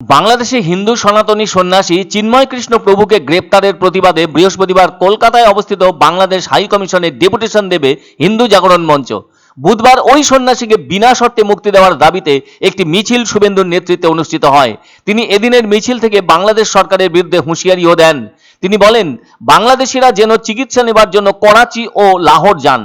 বাংলাদেশে হিন্দু সনাতনী সন্ন্যাসী চিন্ময় কৃষ্ণ প্রভুকে গ্রেপ্তারের প্রতিবাদে বৃহস্পতিবার কলকাতায় অবস্থিত বাংলাদেশ হাই কমিশনে ডেপুটেশন দেবে হিন্দু জাগরণ মঞ্চ। বুধবার ওই সন্ন্যাসীকে বিনা শর্তে মুক্তি দেওয়ার দাবিতে একটি মিছিল শুভেন্দুর নেতৃত্বে অনুষ্ঠিত হয়। তিনি এদিনের মিছিল থেকে বাংলাদেশ সরকারের বিরুদ্ধে হুঁশিয়ারিও দেন। তিনি বলেন, বাংলাদেশিরা যেন চিকিৎসা নেবার জন্য করাচি ও লাহোর যান,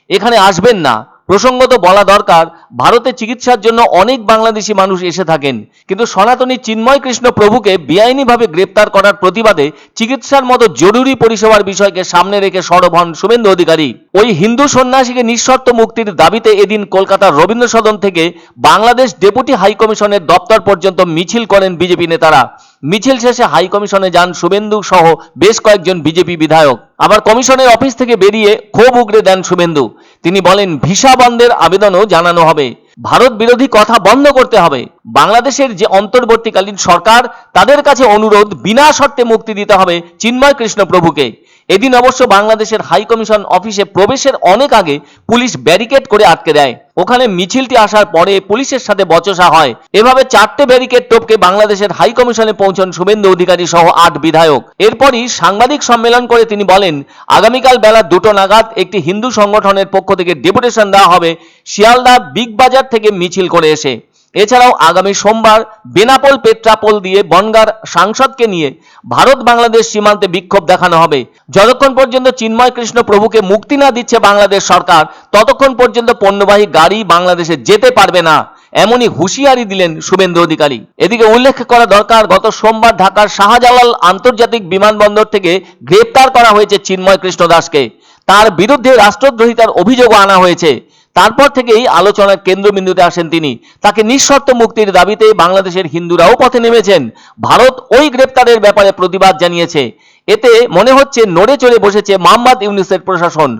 এখানে আসবেন না। প্রসঙ্গত বলা দরকার, ভারতে চিকিৎসার জন্য অনেক বাংলাদেশি মানুষ এসে থাকেন, কিন্তু সনাতনী চিন্ময় কৃষ্ণ প্রভুকে বেআইনিভাবে গ্রেপ্তার করার প্রতিবাদে চিকিৎসার মতো জরুরি পরিষেবার বিষয়কে সামনে রেখে সরব হন শুভেন্দু অধিকারী। ওই হিন্দু সন্ন্যাসীকে নিঃশর্ত মুক্তির দাবিতে এদিন কলকাতার রবীন্দ্র সদন থেকে বাংলাদেশ ডেপুটি হাইকমিশনের দপ্তর পর্যন্ত মিছিল করেন বিজেপি নেতারা। মিছিল শেষে হাই কমিশনে যান শুভেন্দু সহ বেশ কয়েকজন বিজেপি বিধায়ক। আবার কমিশনের অফিস থেকে বেরিয়ে ক্ষোভ উগরে দেন শুভেন্দু। তিনি বলেন, ভিসা বন্ধের আবেদনও জানানো হবে, ভারত বিরোধী কথা বন্ধ করতে হবে। বাংলাদেশের যে অন্তর্বর্তীকালীন সরকার, তাদের কাছে অনুরোধ, বিনা শর্তে মুক্তি দিতে হবে চিন্ময় কৃষ্ণ প্রভুকে। এদিন অবশ্য বাংলাদেশের হাই কমিশন অফিসে প্রবেশের অনেক আগে পুলিশ ব্যারিকেড করে আটকে দেয়। ওখানে মিছিলটি আসার পরে পুলিশের সাথে বচসা হয়। এভাবে 4টে ব্যারিকেড টপকে বাংলাদেশের হাই কমিশনে পৌঁছন শুভেন্দু অধিকারী সহ 8 বিধায়ক। এরপরই সাংবাদিক সম্মেলন করে তিনি বলেন, আগামীকাল বেলা 2টো নাগাদ একটি হিন্দু সংগঠনের পক্ষ থেকে ডেপুটেশন দেওয়া হবে শিয়ালদা বিগ বাজার থেকে মিছিল করে এসে। এছাড়াও আগামী সোমবার বেনাপোল পেট্রাপোল দিয়ে বনগাঁর সাংসদকে নিয়ে ভারত বাংলাদেশ সীমান্তে বিক্ষোভ দেখানো হবে। যতক্ষণ পর্যন্ত চিন্ময় কৃষ্ণ প্রভুকে মুক্তি না দিচ্ছে বাংলাদেশ সরকার, ততক্ষণ পর্যন্ত পণ্যবাহী গাড়ি বাংলাদেশে যেতে পারবে না, এমনই হুঁশিয়ারি দিলেন শুভেন্দু অধিকারী। এদিকে উল্লেখ করা দরকার, গত সোমবার ঢাকার শাহজালাল আন্তর্জাতিক বিমানবন্দর থেকে গ্রেপ্তার করা হয়েছে চিন্ময় কৃষ্ণ দাসকে। তার বিরুদ্ধে রাষ্ট্রদ্রোহিতার অভিযোগও আনা হয়েছে। তারপর থেকেই আলোচনার কেন্দ্রবিন্দুতে আসেন তিনি। তাকে নিঃশর্ত মুক্তির দাবিতে বাংলাদেশের হিন্দুরাও পথে নেমেছেন। ভারত ওই গ্রেপ্তারের ব্যাপারে প্রতিবাদ জানিয়েছে। এতে মনে হচ্ছে নড়ে চড়ে বসেছে মোহাম্মদ ইউনূসের প্রশাসন।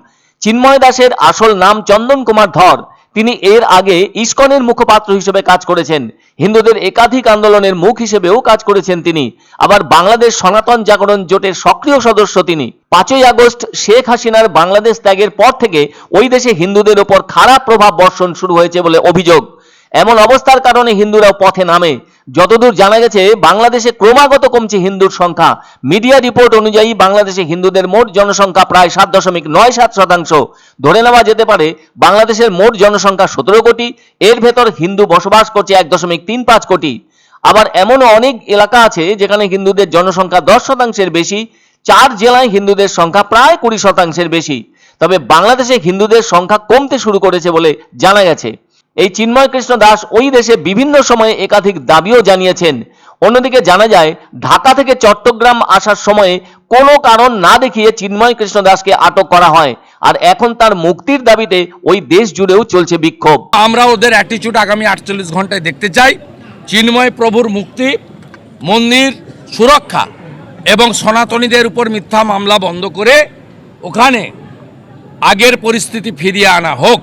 চিন্ময় দাসের আসল নাম চন্দন কুমার ধর। তিনি এর আগে ইসকনের মুখপাত্র হিসেবে কাজ করেছেন। হিন্দুদের একাধিক আন্দোলনের মুখ হিসেবেও কাজ করেছেন তিনি। আবার বাংলাদেশ সনাতন জাগরণ জোটের সক্রিয় সদস্য তিনি। 5ই আগস্ট শেখ হাসিনার বাংলাদেশ ত্যাগের পর থেকে ওই দেশে হিন্দুদের ওপর খারাপ প্রভাব বর্ষণ শুরু হয়েছে বলে অভিযোগ। এমন অবস্থার কারণে হিন্দুরাও পথে নামে। যতদূর জানা গেছে, বাংলাদেশে ক্রমাগত কমছে হিন্দুর সংখ্যা। মিডিয়া রিপোর্ট অনুযায়ী বাংলাদেশে হিন্দুদের মোট জনসংখ্যা প্রায় 7.97%। ধরে নেওয়া যেতে পারে বাংলাদেশের মোট জনসংখ্যা 17 কোটি, এর ভেতর হিন্দু বসবাস করছে 1.35 কোটি। আবার এমনও অনেক এলাকা আছে যেখানে হিন্দুদের জনসংখ্যা 10%-এর বেশি। 4 জেলায় হিন্দুদের সংখ্যা প্রায় 20%-এর বেশি। তবে বাংলাদেশে হিন্দুদের সংখ্যা কমতে শুরু করেছে বলে জানা গেছে। এই চিন্ময় কৃষ্ণ দাস ওই দেশে বিভিন্ন সময়ে একাধিক দাবিও জানিয়েছেন। অন্যদিকে জানা যায়, ঢাকা থেকে চট্টগ্রাম আসার সময়ে কোনো কারণ না দেখিয়ে চিন্ময় কৃষ্ণ দাসকে আটক করা হয়। আর এখন তার মুক্তির দাবিতে ওই দেশ জুড়েও চলছে বিক্ষোভ। আমরা ওদের অ্যাটিটিউড আগামী 48 ঘন্টায় দেখতে চাই। চিন্ময় প্রভুর মুক্তি, মন্দির সুরক্ষা এবং সনাতনীদের উপর মিথ্যা মামলা বন্ধ করে ওখানে আগের পরিস্থিতি ফিরিয়ে আনা হোক।